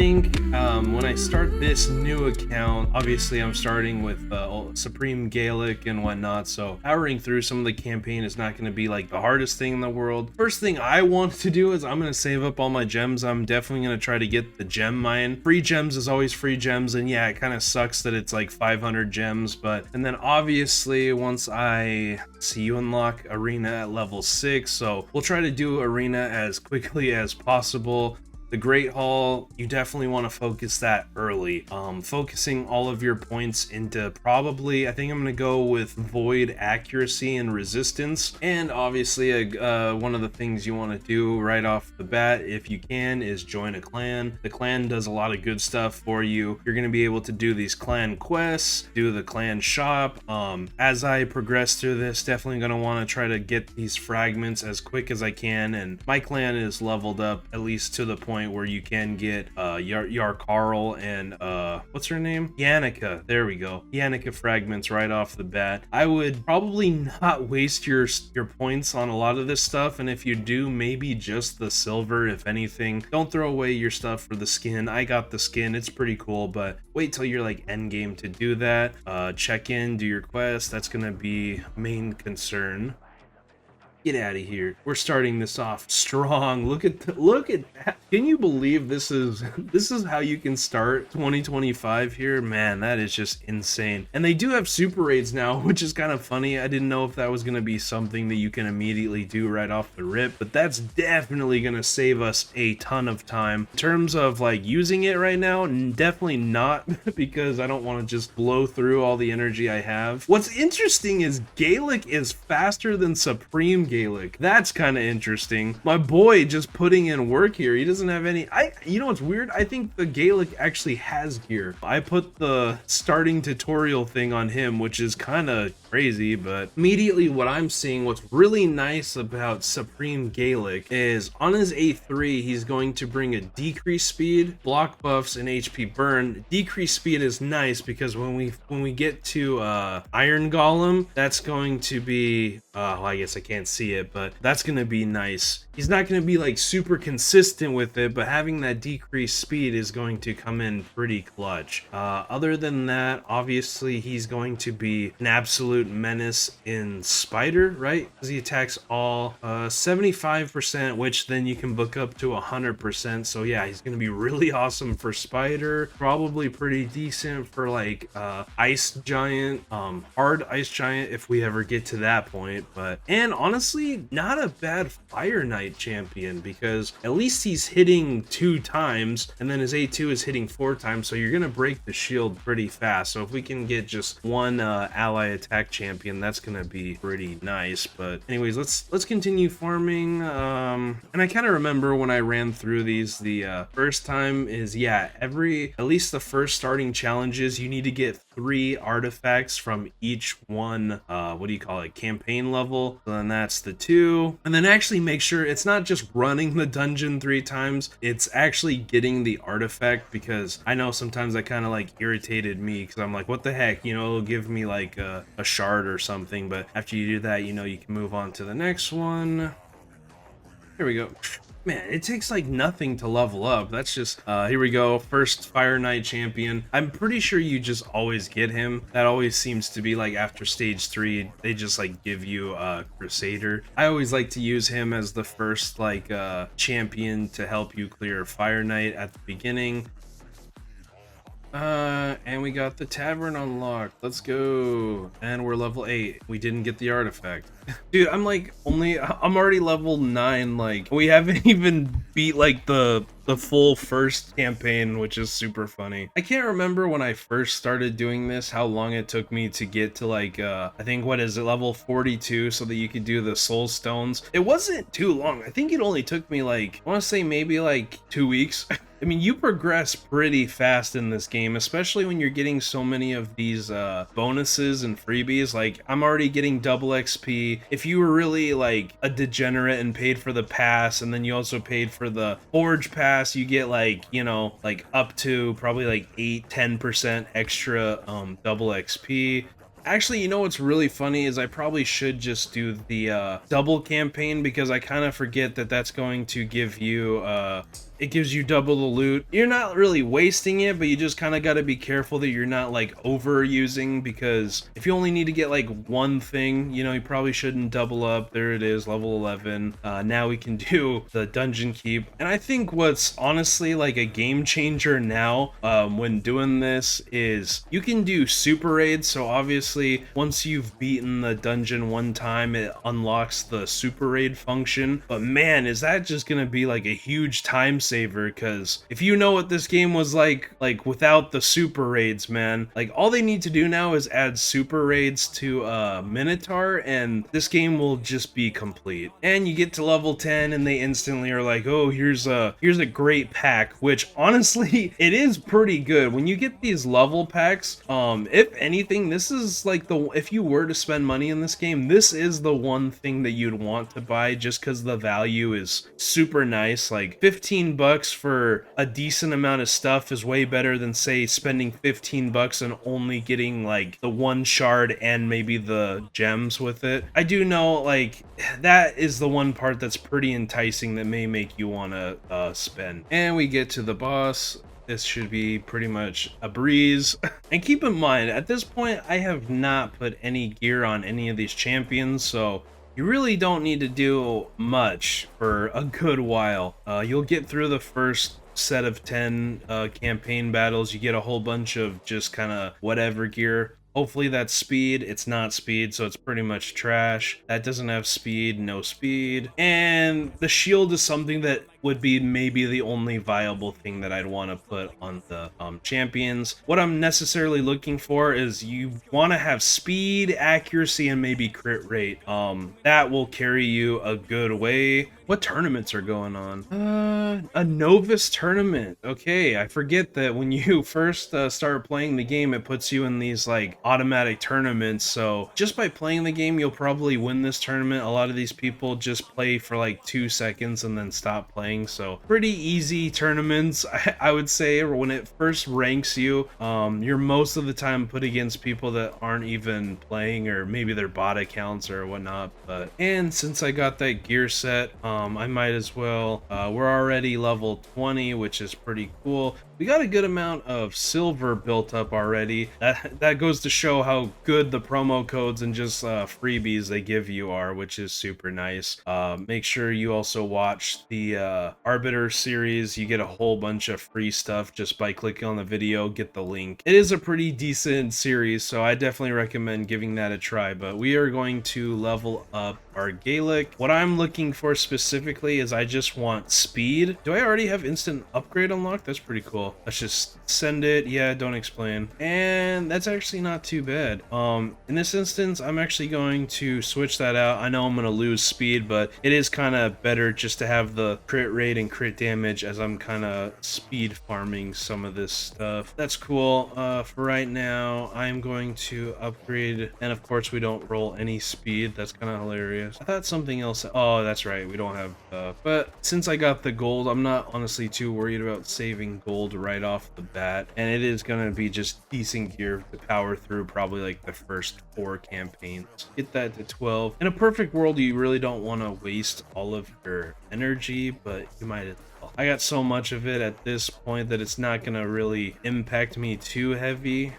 think when I start this new account, obviously I'm starting with Supreme Gaelic and whatnot, so powering through some of the campaign is not going to be like the hardest thing in the world. First thing I want to do is I'm going to save up all my gems. I'm definitely going to try to get the gem mine. Free gems is always free gems, and yeah, it kind of sucks that it's like 500 gems, but and then obviously once I see you unlock arena at level 6, so we'll try to do arena as quickly as possible. The Great Hall, you definitely want to focus that early. Focusing all of your points into probably, I think I'm going to go with Void, Accuracy, and Resistance. And obviously, one of the things you want to do right off the bat, if you can, is join a clan. The clan does a lot of good stuff for you. You're going to be able to do these clan quests, do the clan shop. As I progress through this, definitely going to want to try to get these fragments as quick as I can. And my clan is leveled up, at least to the point where you can get Yar Carl and what's her name? Yannicka. There we go. Yannicka fragments right off the bat. I would probably not waste your points on a lot of this stuff, and if you do, maybe just the silver, if anything. Don't throw away your stuff for the skin. I got the skin. It's pretty cool, but wait till you're like end game to do that. Check in, do your quest. That's gonna be main concern. Get out of here. We're starting this off strong. Look at that. Can you believe this is how you can start 2025 here? Man, that is just insane. And they do have super raids now, which is kind of funny. I didn't know if that was going to be something that you can immediately do right off the rip, but that's definitely going to save us a ton of time. In terms of like using it right now, definitely not, because I don't want to just blow through all the energy I have. What's interesting is Gaelic is faster than Supreme Gaelic. That's kind of interesting. My boy just putting in work here. He doesn't have any. You know what's weird? I think the Gaelic actually has gear. I put the starting tutorial thing on him, which is kind of crazy, but immediately what I'm seeing, what's really nice about Supreme Gaelic is on his A3, he's going to bring a decreased speed, block buffs, and HP burn. Decreased speed is nice because when we get to Iron Golem, that's going to be well, I guess I can't see it, but that's gonna be nice. He's not gonna be like super consistent with it, but having that decreased speed is going to come in pretty clutch. Other than that, obviously he's going to be an absolute menace in Spider, right? Because he attacks all 75%, which then you can book up to 100%. So yeah, he's gonna be really awesome for Spider. Probably pretty decent for like Ice Giant, hard Ice Giant if we ever get to that point. And honestly, not a bad Fire Knight champion, because at least he's hitting 2 times and then his A2 is hitting 4 times, so you're gonna break the shield pretty fast. So if we can get just one ally attack champion, that's gonna be pretty nice. But anyways, let's continue farming. And I kind of remember when I ran through these, the first time is, yeah, at least the first starting challenges, you need to get 3 artifacts from each one, what do you call it, campaign level. So then that's the 2, and then actually make sure it's not just running the dungeon 3 times, it's actually getting the artifact, because I know sometimes that kind of like irritated me, because I'm like, what the heck, you know, it'll give me like a shard or something, but after you do that, you know, you can move on to the next one. Here we go. Man, it takes like nothing to level up. That's just, here we go. First Fire Knight champion. I'm pretty sure you just always get him. That always seems to be like after stage 3, they just like give you a Crusader. I always like to use him as the first like champion to help you clear Fire Knight at the beginning. And we got the tavern unlocked. Let's go. And we're level 8. We didn't get the artifact. Dude, I'm already level 9. Like, we haven't even beat like the full first campaign, which is super funny. I can't remember when I first started doing this how long it took me to get to like I think, what is it, level 42, so that you could do the soul stones. It wasn't too long. I think it only took me like, I want to say maybe like 2 weeks. I mean, you progress pretty fast in this game, especially when you're getting so many of these bonuses and freebies. Like, I'm already getting double XP. If you were really like a degenerate and paid for the pass, and then you also paid for the Forge pass, you get like, you know, like up to probably like 8-10% extra double XP. Actually, you know what's really funny is I probably should just do the double campaign, because I kind of forget that that's going to give you it gives you double the loot. You're not really wasting it, but you just kind of got to be careful that you're not like overusing, because if you only need to get like one thing, you know, you probably shouldn't double up. There it is, level 11. Now we can do the dungeon keep. And I think what's honestly like a game changer now when doing this is you can do super raids. So obviously once you've beaten the dungeon one time, it unlocks the super raid function. But man, is that just gonna be like a huge time saver, because if you know what this game was like without the super raids, man, like all they need to do now is add super raids to Minotaur, and this game will just be complete. And you get to level 10 and they instantly are like, oh, here's a great pack, which honestly it is pretty good when you get these level packs. If anything, this is like if you were to spend money in this game, this is the one thing that you'd want to buy, just because the value is super nice. Like 15 bucks for a decent amount of stuff is way better than, say, spending 15 bucks and only getting like the one shard and maybe the gems with it. I do know like that is the one part that's pretty enticing that may make you want to spend. And we get to the boss. This should be pretty much a breeze. And keep in mind, at this point, I have not put any gear on any of these champions, so you really don't need to do much for a good while. You'll get through the first set of 10 campaign battles. You get a whole bunch of just kind of whatever gear. Hopefully that's speed. It's not speed, so it's pretty much trash. That doesn't have speed, no speed. And the shield is something that would be maybe the only viable thing that I'd want to put on the champions. What I'm necessarily looking for is you want to have speed, accuracy, and maybe crit rate. That will carry you a good way. What tournaments are going on? A novice tournament. Okay, I forget that when you first start playing the game, it puts you in these like automatic tournaments. So just by playing the game, you'll probably win this tournament. A lot of these people just play for like 2 seconds and then stop playing. So pretty easy tournaments, I would say. When it first ranks you, you're most of the time put against people that aren't even playing, or maybe their bot accounts or whatnot. And since I got that gear set, I might as well. We're already level 20, which is pretty cool. We got a good amount of silver built up already. That goes to show how good the promo codes and just freebies they give you are, which is super nice. Make sure you also watch the Arbiter series. You get a whole bunch of free stuff just by clicking on the video, get the link. It is a pretty decent series, so I definitely recommend giving that a try. But we are going to level up our Gaelic. What I'm looking for specifically is I just want speed. Do I already have instant upgrade unlocked? That's pretty cool. Let's just send it. Yeah, don't explain. And that's actually not too bad. In this instance, I'm actually going to switch that out. I know I'm going to lose speed, but it is kind of better just to have the crit rate and crit damage, as I'm kind of speed farming some of this stuff. That's cool. For right now, I'm going to upgrade, and of course we don't roll any speed. That's kind of hilarious. I thought something else. Oh, that's right, we don't have but since I got the gold, I'm not honestly too worried about saving gold right off the bat, and it is going to be just decent gear to power through probably like the first 4 campaigns. Get that to 12. In a perfect world, you really don't want to waste all of your energy, but you might as well. I got so much of it at this point that it's not going to really impact me too heavy.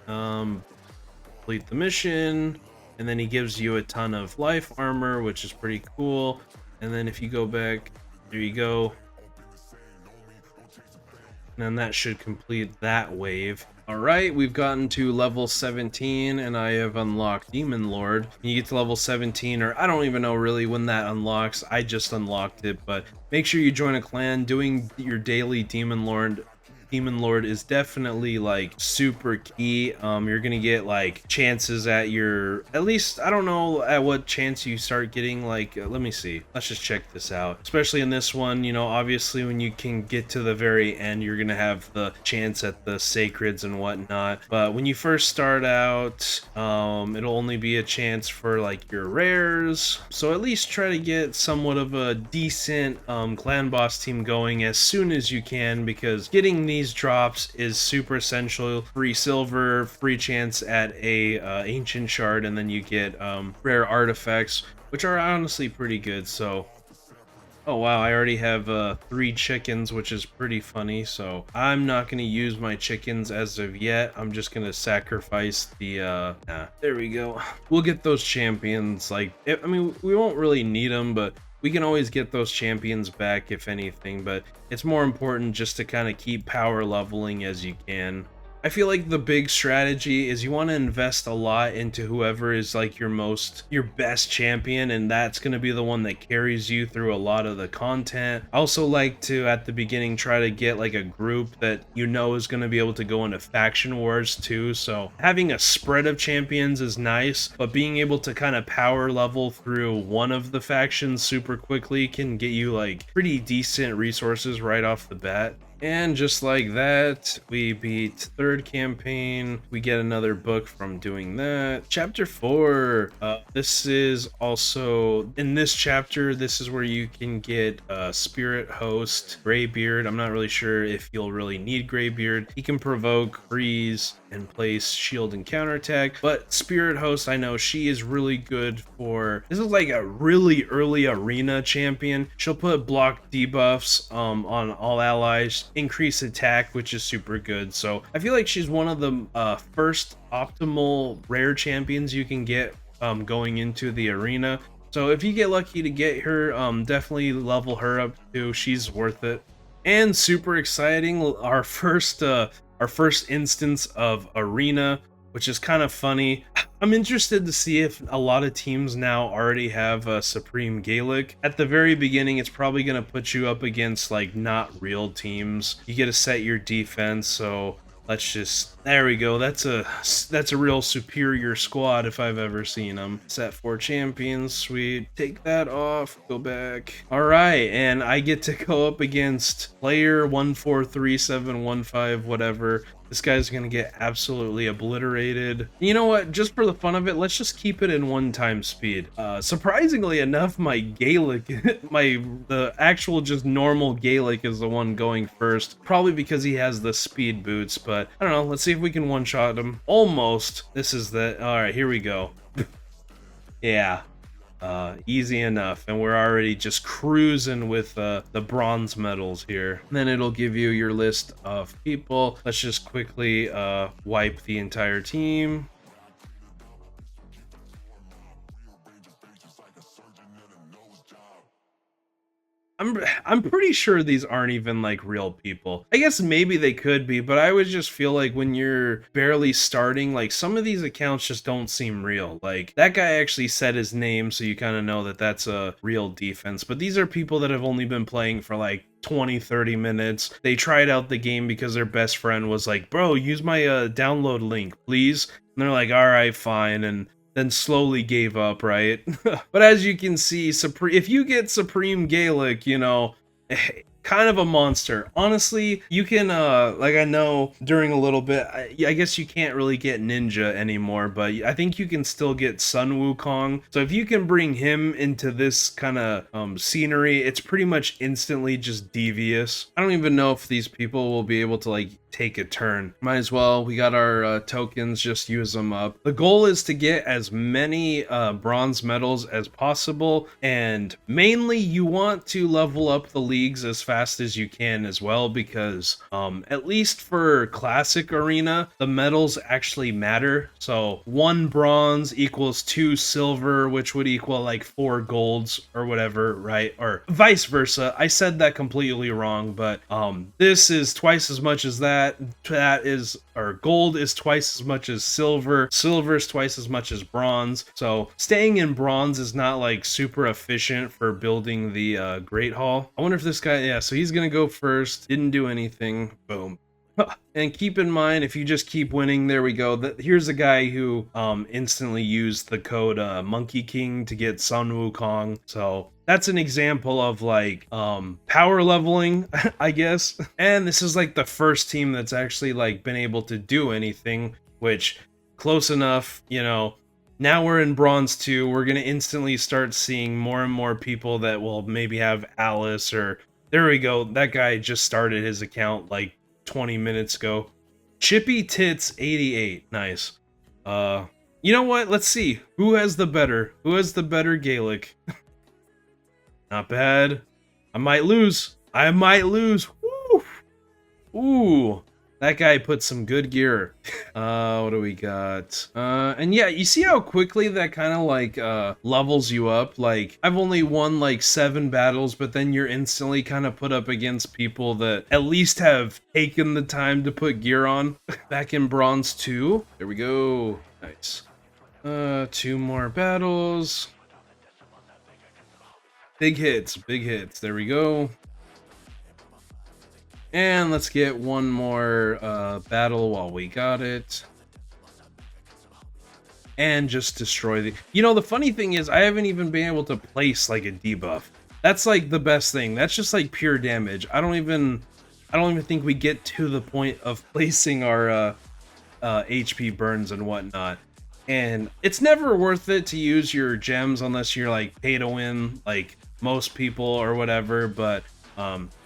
Complete the mission, and then he gives you a ton of life armor, which is pretty cool. And then if you go back, there you go. And then that should complete that wave. Alright, we've gotten to level 17, and I have unlocked Demon Lord. You get to level 17, or I don't even know really when that unlocks. I just unlocked it, but make sure you join a clan. Doing your daily Demon Lord is definitely like super key. You're gonna get like chances at at least I don't know at what chance you start getting like let me see, let's just check this out. Especially in this one, you know, obviously when you can get to the very end, you're gonna have the chance at the sacreds and whatnot. But when you first start out, it'll only be a chance for like your rares. So at least try to get somewhat of a decent clan boss team going as soon as you can, because getting these these drops is super essential. Free silver, free chance at a ancient shard, and then you get rare artifacts, which are honestly pretty good. So oh wow, I already have 3 chickens, which is pretty funny, so I'm not gonna use my chickens as of yet. I'm just gonna sacrifice the there we go. We'll get those champions, like, I mean, we won't really need them, but we can always get those champions back if anything, but it's more important just to kind of keep power leveling as you can. I feel like the big strategy is you want to invest a lot into whoever is like your best champion, and that's going to be the one that carries you through a lot of the content. I also like to, at the beginning, try to get like a group that you know is going to be able to go into faction wars too. So having a spread of champions is nice, but being able to kind of power level through one of the factions super quickly can get you like pretty decent resources right off the bat. And just like that, we beat third campaign. We get another book from doing that. Chapter 4. This is also, in this chapter, this is where you can get Spirit Host, Greybeard. I'm not really sure if you'll really need Greybeard. He can provoke, freeze, and place shield and counterattack. But Spirit Host, I know she is really good for, this is like a really early arena champion. She'll put block debuffs on all allies, increase attack, which is super good. So I feel like she's one of the first optimal rare champions you can get going into the arena. So if you get lucky to get her, definitely level her up too. She's worth it. And super exciting, our first instance of arena, which is kind of funny. I'm interested to see if a lot of teams now already have a Supreme Gaelic. At the very beginning, it's probably going to put you up against like not real teams. You get to set your defense, so let's just, there we go. That's a real superior squad if I've ever seen them. Set 4 champions, sweet. Take that off, go back. All right, and I get to go up against player 143715 whatever. This guy's gonna get absolutely obliterated. You know what? Just for the fun of it, let's just keep it in 1 speed. Surprisingly enough, my Gaelic, the actual just normal Gaelic is the one going first. Probably because he has the speed boots, but I don't know. Let's see if we can one-shot him. Almost. This is the. All right, here we go. Yeah. Easy enough, and we're already just cruising with the bronze medals here. And then it'll give you your list of people. Let's just quickly wipe the entire team. I'm pretty sure these aren't even like real people. I guess maybe they could be, but I would just feel like when you're barely starting, like some of these accounts just don't seem real. Like that guy actually said his name, so you kind of know that that's a real defense. But these are people that have only been playing for like 20-30 minutes. They tried out the game because their best friend was like, bro, use my download link, please. And they're like, all right, fine. And then slowly gave up, right? But as you can see, if you get Supreme Gaelic, you know, kind of a monster. Honestly, you can, like I know during a little bit, I guess you can't really get Ninja anymore, but I think you can still get Sun Wukong. So if you can bring him into this kind of scenery, it's pretty much instantly just devious. I don't even know if these people will be able to like take a turn. Might as well, we got our tokens, just use them up. The goal is to get as many bronze medals as possible, and mainly you want to level up the leagues as fast as you can as well, because at least for classic arena, the medals actually matter. So 1 bronze equals 2 silver, which would equal like 4 golds or whatever, right? Or vice versa. I said that completely wrong, but this is twice as much as that. That is, or gold is twice as much as silver. Silver is twice as much as bronze. So staying in bronze is not like super efficient for building the Great Hall. I wonder if this guy, yeah, so he's gonna go first. Didn't do anything. Boom. And keep in mind, if you just keep winning, there we go. Here's a guy who instantly used the code Monkey King to get Sun Wukong. So that's an example of like power leveling, I guess. And this is like the first team that's actually like been able to do anything, which close enough, you know. Now we're in bronze 2. We're gonna instantly start seeing more and more people that will maybe have Alice, or there we go. That guy just started his account like 20 minutes ago. Chippy Tits 88. Nice. You know what? Let's see. Who has the better Gaelic? Not bad. I might lose. Woo! Ooh. That guy put some good gear. What do we got? And yeah, you see how quickly that kind of like levels you up? Like, I've only won like 7 battles, but then you're instantly kind of put up against people that at least have taken the time to put gear on. Back in Bronze 2. There we go. Nice. 2 more battles. Big hits, big hits. There we go. And let's get one more battle while we got it. And just destroy the... You know, the funny thing is, I haven't even been able to place, like, a debuff. That's, like, the best thing. That's just, like, pure damage. I don't even think we get to the point of placing our HP burns and whatnot. And it's never worth it to use your gems unless you're, like, pay to win, like most people or whatever, but...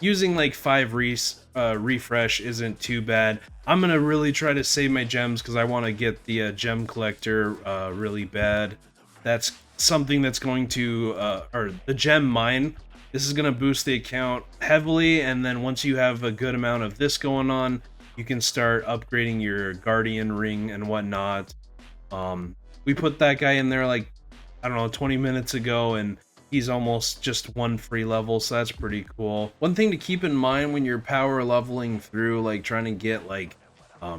using like 5 refresh isn't too bad. I'm gonna really try to save my gems because I want to get the gem collector really bad. That's something that's going to, or the gem mine. This is gonna boost the account heavily, and then once you have a good amount of this going on, you can start upgrading your guardian ring and whatnot. We put that guy in there like, I don't know, 20 minutes ago, and he's almost just 1 free level, so that's pretty cool. One thing to keep in mind when you're power leveling through, like trying to get like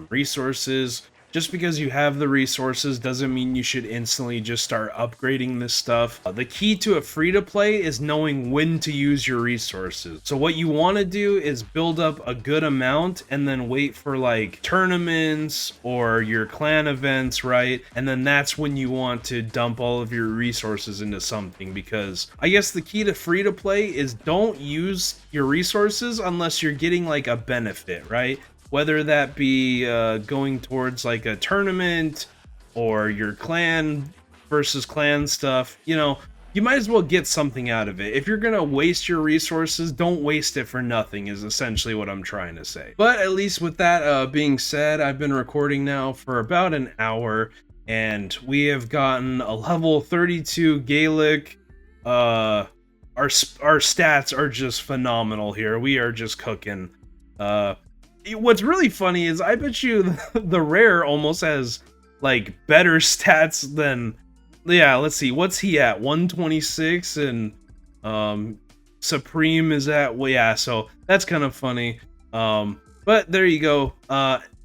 resources, just because you have the resources doesn't mean you should instantly just start upgrading this stuff. The key to a free-to-play is knowing when to use your resources. So what you want to do is build up a good amount and then wait for like tournaments or your clan events, right? And then that's when you want to dump all of your resources into something, because I guess the key to free-to-play is don't use your resources unless you're getting like a benefit, right? Whether that be going towards like a tournament or your clan versus clan stuff, you know, you might as well get something out of it. If you're gonna waste your resources, don't waste it for nothing is essentially what I'm trying to say. But at least with that being said, I've been recording now for about an hour, and we have gotten a level 32 Gaelic. Our stats are just phenomenal here. We are just cooking. What's really funny is I bet you the rare almost has like better stats than, yeah, let's see, what's he at? 126, and Supreme is at, well, yeah, so that's kind of funny. But there you go.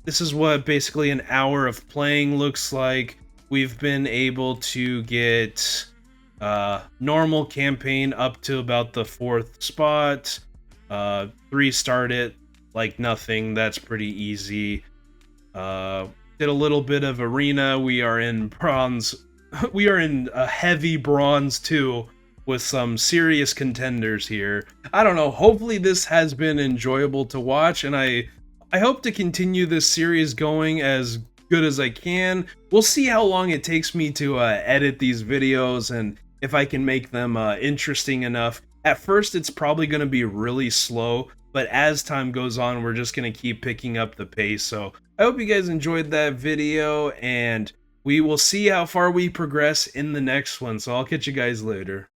This is what basically an hour of playing looks like. We've been able to get normal campaign up to about the 4th spot. 3-start it like nothing. That's pretty easy. Did a little bit of arena. We are in bronze. We are in a heavy bronze too, with some serious contenders here. I don't know. Hopefully this has been enjoyable to watch, and I hope to continue this series going as good as I can. We'll see how long it takes me to edit these videos and if I can make them interesting enough. At first, it's probably going to be really slow, but as time goes on, we're just going to keep picking up the pace. So I hope you guys enjoyed that video, and we will see how far we progress in the next one. So I'll catch you guys later.